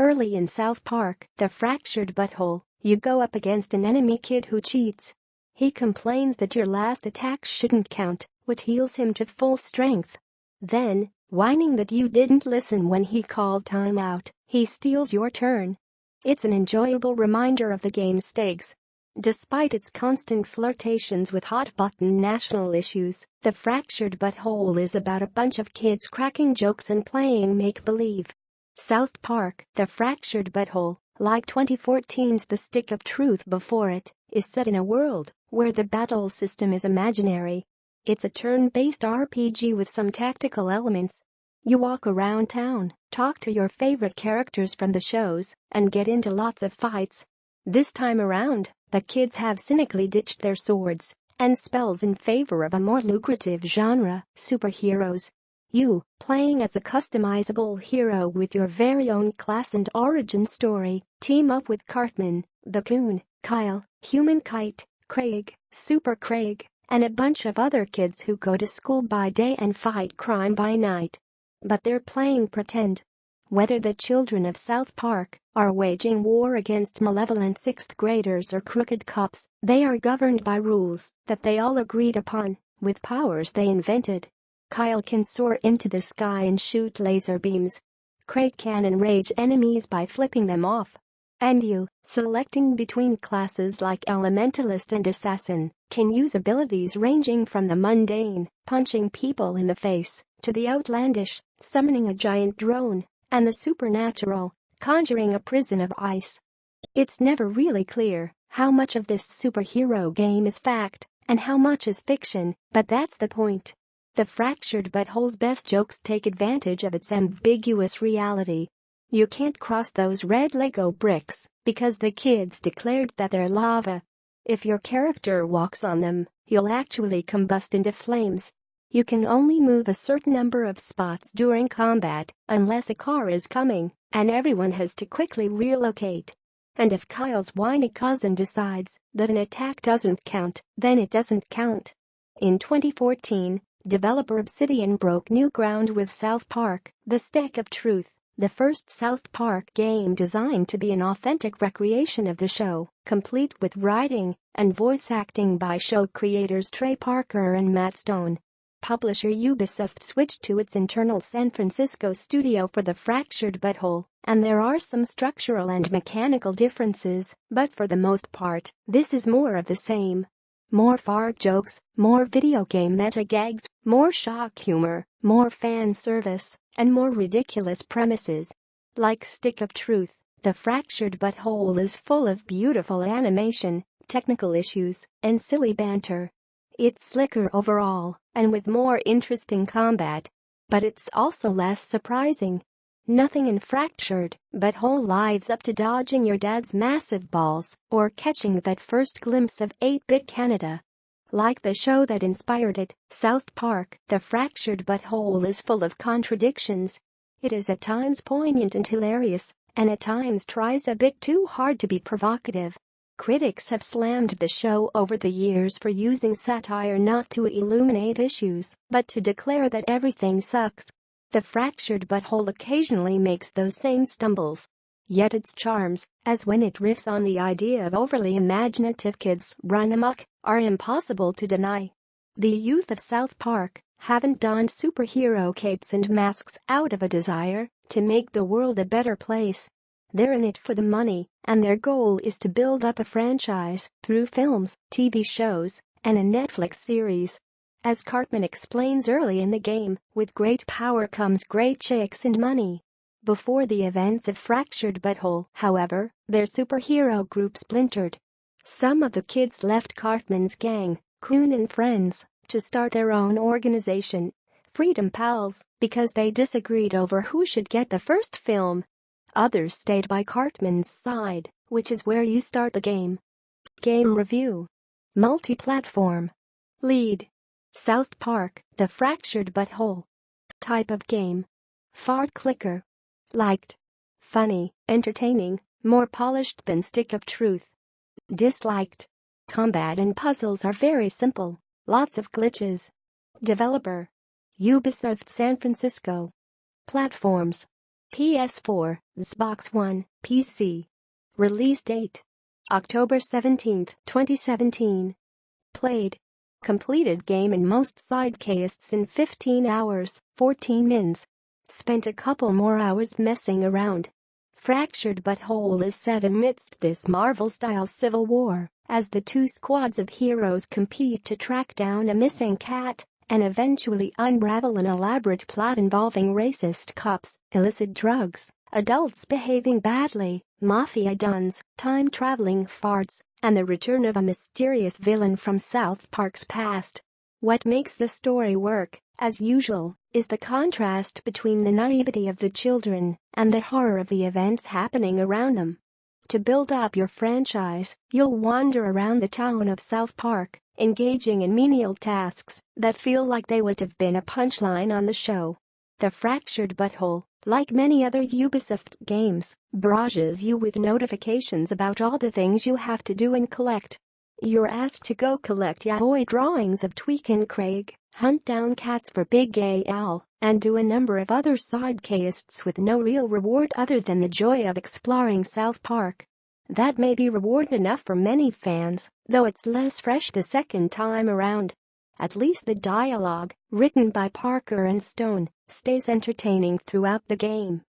Early in South Park, The Fractured Butthole, you go up against an enemy kid who cheats. He complains that your last attack shouldn't count, which heals him to full strength. Then, whining that you didn't listen when he called timeout, he steals your turn. It's an enjoyable reminder of the game's stakes. Despite its constant flirtations with hot-button national issues, The Fractured Butthole is about a bunch of kids cracking jokes and playing make-believe. South Park, The Fractured Butthole, like 2014's The Stick of Truth before it, is set in a world where the battle system is imaginary. It's a turn-based RPG with some tactical elements. You walk around town, talk to your favorite characters from the shows, and get into lots of fights. This time around, the kids have cynically ditched their swords and spells in favor of a more lucrative genre, superheroes. You, playing as a customizable hero with your very own class and origin story, team up with Cartman, the Coon, Kyle, Human Kite, Craig, Super Craig, and a bunch of other kids who go to school by day and fight crime by night. But they're playing pretend. Whether the children of South Park are waging war against malevolent sixth graders or crooked cops, they are governed by rules that they all agreed upon, with powers they invented. Kyle can soar into the sky and shoot laser beams. Craig can enrage enemies by flipping them off. And you, selecting between classes like Elementalist and Assassin, can use abilities ranging from the mundane, punching people in the face, to the outlandish, summoning a giant drone, and the supernatural, conjuring a prison of ice. It's never really clear how much of this superhero game is fact and how much is fiction, but that's the point. The Fractured Butthole's best jokes take advantage of its ambiguous reality. You can't cross those red Lego bricks because the kids declared that they're lava. If your character walks on them, you'll actually combust into flames. You can only move a certain number of spots during combat unless a car is coming, and everyone has to quickly relocate. And if Kyle's whiny cousin decides that an attack doesn't count, then it doesn't count. In 2014, developer Obsidian broke new ground with South Park, The Stick of Truth, the first South Park game designed to be an authentic recreation of the show, complete with writing and voice acting by show creators Trey Parker and Matt Stone. Publisher Ubisoft switched to its internal San Francisco studio for The Fractured Butthole, and there are some structural and mechanical differences, but for the most part, this is more of the same. More fart jokes, more video game meta gags, more shock humor, more fan service, and more ridiculous premises. Like Stick of Truth, The Fractured Butthole is full of beautiful animation, technical issues, and silly banter. It's slicker overall, and with more interesting combat. But it's also less surprising. Nothing in Fractured Butthole lives up to dodging your dad's massive balls or catching that first glimpse of 8-bit Canada. Like the show that inspired it, South Park, The Fractured Butthole is full of contradictions. It is at times poignant and hilarious, and at times tries a bit too hard to be provocative. Critics have slammed the show over the years for using satire not to illuminate issues, but to declare that everything sucks. The Fractured Butthole occasionally makes those same stumbles. Yet its charms, as when it riffs on the idea of overly imaginative kids run amok, are impossible to deny. The youth of South Park haven't donned superhero capes and masks out of a desire to make the world a better place. They're in it for the money, and their goal is to build up a franchise through films, TV shows, and a Netflix series. As Cartman explains early in the game, with great power comes great chicks and money. Before the events of Fractured Butthole, however, their superhero group splintered. Some of the kids left Cartman's gang, Coon and Friends, to start their own organization, Freedom Pals, because they disagreed over who should get the first film. Others stayed by Cartman's side, which is where you start the game. Game review. Multi-platform. Lead. South Park, The Fractured Butthole. Type of game. Fart clicker. Liked. Funny, entertaining, more polished than Stick of Truth. Disliked. Combat and puzzles are very simple, lots of glitches. Developer. Ubisoft San Francisco. Platforms. PS4, Xbox One, PC. Release date: October 17, 2017. Played. Completed game and most side quests in 15 hours, 14 mins. Spent a couple more hours messing around. Fractured Butthole is set amidst this Marvel-style civil war, as the two squads of heroes compete to track down a missing cat and eventually unravel an elaborate plot involving racist cops, illicit drugs, adults behaving badly, mafia dons, time-traveling farts, and the return of a mysterious villain from South Park's past. What makes the story work, as usual, is the contrast between the naivety of the children and the horror of the events happening around them. To build up your franchise, you'll wander around the town of South Park, engaging in menial tasks that feel like they would have been a punchline on the show. The Fractured Butthole, like many other Ubisoft games, barrages you with notifications about all the things you have to do and collect. You're asked to go collect yaoi drawings of Tweak and Craig, hunt down cats for Big Gay Al, and do a number of other side quests with no real reward other than the joy of exploring South Park. That may be reward enough for many fans, though it's less fresh the second time around. At least the dialogue, written by Parker and Stone, stays entertaining throughout the game.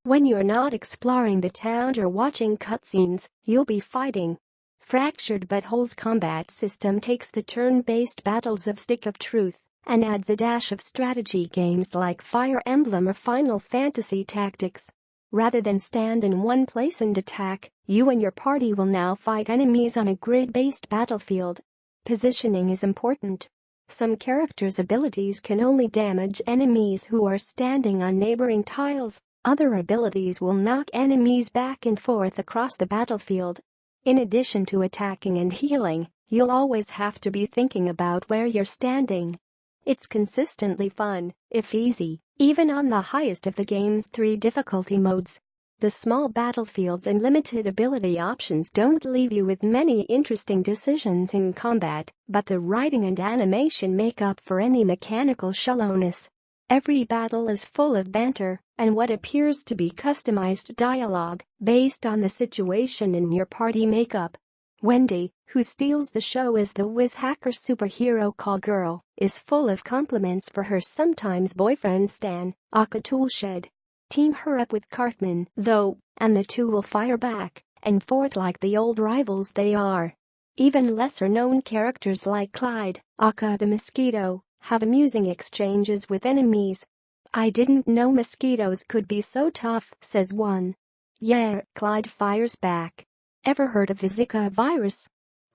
When you're not exploring the town or watching cutscenes, you'll be fighting. Fractured Butthole's combat system takes the turn-based battles of Stick of Truth and adds a dash of strategy games like Fire Emblem or Final Fantasy Tactics. Rather than stand in one place and attack, you and your party will now fight enemies on a grid-based battlefield. Positioning is important. Some characters' abilities can only damage enemies who are standing on neighboring tiles. Other abilities will knock enemies back and forth across the battlefield. In addition to attacking and healing, you'll always have to be thinking about where you're standing. It's consistently fun, if easy, even on the highest of the game's 3 difficulty modes. The small battlefields and limited ability options don't leave you with many interesting decisions in combat, but the writing and animation make up for any mechanical shallowness. Every battle is full of banter and what appears to be customized dialogue based on the situation and your party makeup. Wendy, who steals the show as the whiz hacker superhero call girl, is full of compliments for her sometimes boyfriend Stan, Aka Toolshed. Team her up with Cartman, though, and the two will fire back and forth like the old rivals they are. Even lesser-known characters like Clyde, Aka the mosquito, have amusing exchanges with enemies. "I didn't know mosquitoes could be so tough," says one. "Yeah," Clyde fires back. "Ever heard of the Zika virus?"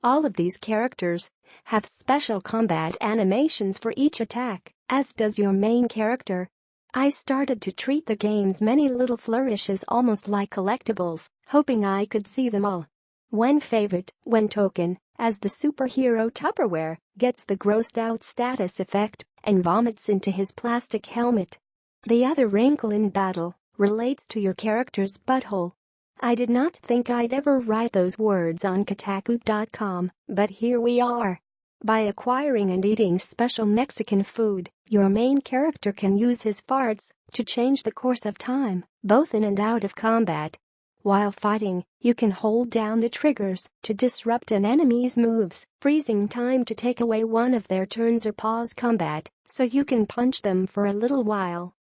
All of these characters have special combat animations for each attack, as does your main character. I started to treat the game's many little flourishes almost like collectibles, hoping I could see them all. One favorite, when Token, as the superhero Tupperware, gets the grossed-out status effect and vomits into his plastic helmet. The other wrinkle in battle relates to your character's butthole. I did not think I'd ever write those words on Kotaku.com, but here we are. By acquiring and eating special Mexican food, your main character can use his farts to change the course of time, both in and out of combat. While fighting, you can hold down the triggers to disrupt an enemy's moves, freezing time to take away one of their turns or pause combat, so you can punch them for a little while.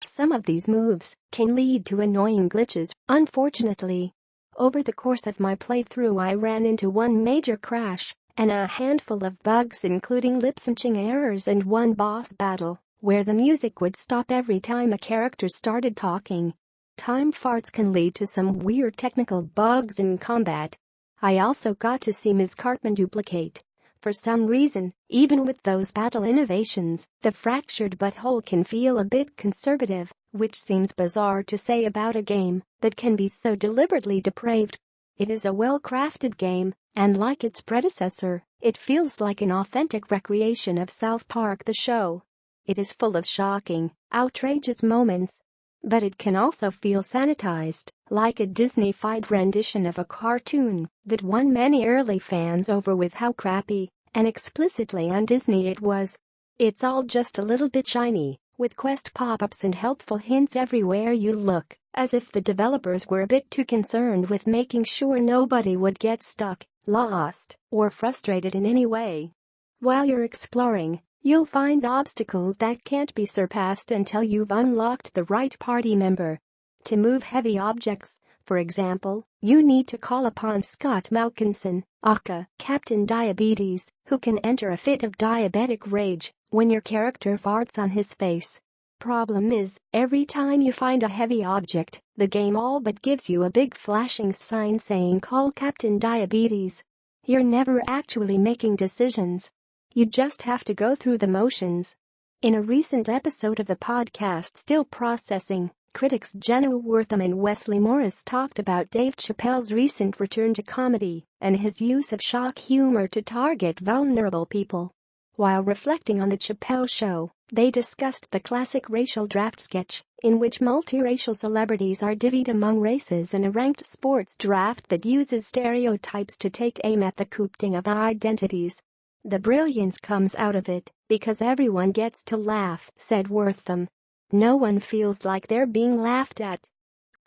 Some of these moves can lead to annoying glitches, unfortunately. Over the course of my playthrough I ran into one major crash and a handful of bugs including lip-syncing errors and one boss battle where the music would stop every time a character started talking. Time farts can lead to some weird technical bugs in combat. I also got to see Ms. Cartman duplicate. For some reason, even with those battle innovations, the Fractured Butthole can feel a bit conservative, which seems bizarre to say about a game that can be so deliberately depraved. It is a well-crafted game, and like its predecessor, it feels like an authentic recreation of South Park the show. It is full of shocking, outrageous moments. But it can also feel sanitized, like a Disney-fied rendition of a cartoon that won many early fans over with how crappy and explicitly un-Disney it was. It's all just a little bit shiny, with quest pop-ups and helpful hints everywhere you look, As if the developers were a bit too concerned with making sure nobody would get stuck, lost, or frustrated in any way. While you're exploring, you'll find obstacles that can't be surpassed until you've unlocked the right party member. To move heavy objects, for example, you need to call upon Scott Malkinson, aka Captain Diabetes, who can enter a fit of diabetic rage when your character farts on his face. Problem is, every time you find a heavy object, the game all but gives you a big flashing sign saying call Captain Diabetes. You're never actually making decisions. You just have to go through the motions. In a recent episode of the podcast Still Processing, critics Jenna Wortham and Wesley Morris talked about Dave Chappelle's recent return to comedy and his use of shock humor to target vulnerable people. While reflecting on the Chappelle Show, they discussed the classic racial draft sketch, in which multiracial celebrities are divvied among races in a ranked sports draft that uses stereotypes to take aim at the coopting of identities. The brilliance comes out of it because everyone gets to laugh, said Wortham. No one feels like they're being laughed at.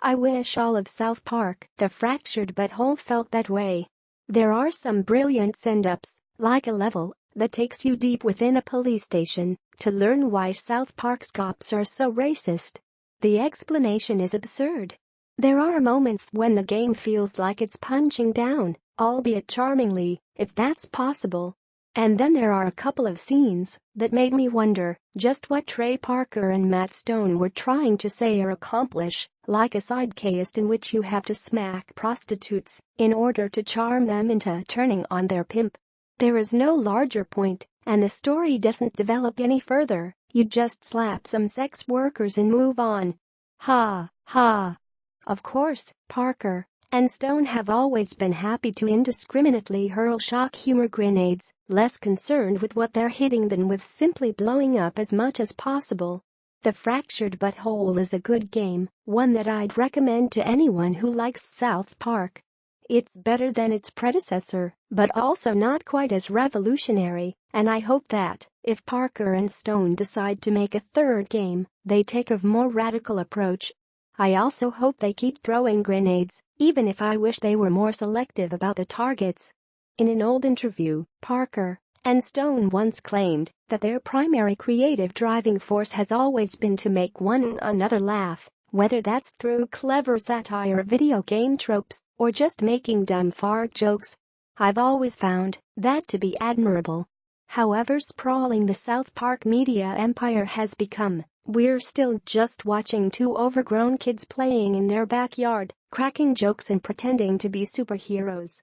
I wish all of South Park, the fractured butthole, felt that way. There are some brilliant send-ups, like a level that takes you deep within a police station to learn why South Park's cops are so racist. The explanation is absurd. There are moments when the game feels like it's punching down, albeit charmingly, if that's possible. And then there are a couple of scenes that made me wonder just what Trey Parker and Matt Stone were trying to say or accomplish, like a sidecast in which you have to smack prostitutes in order to charm them into turning on their pimp. There is no larger point, and the story doesn't develop any further. You just slap some sex workers and move on. Ha, ha. Of course, Parker and Stone have always been happy to indiscriminately hurl shock humor grenades, less concerned with what they're hitting than with simply blowing up as much as possible. The Fractured Butthole is a good game, one that I'd recommend to anyone who likes South Park. It's better than its predecessor, but also not quite as revolutionary, and I hope that, if Parker and Stone decide to make a third game, they take a more radical approach. I also hope they keep throwing grenades, even if I wish they were more selective about the targets. In an old interview, Parker and Stone once claimed that their primary creative driving force has always been to make one another laugh, whether that's through clever satire of video game tropes or just making dumb fart jokes. I've always found that to be admirable. However sprawling the South Park media empire has become, we're still just watching two overgrown kids playing in their backyard, cracking jokes and pretending to be superheroes.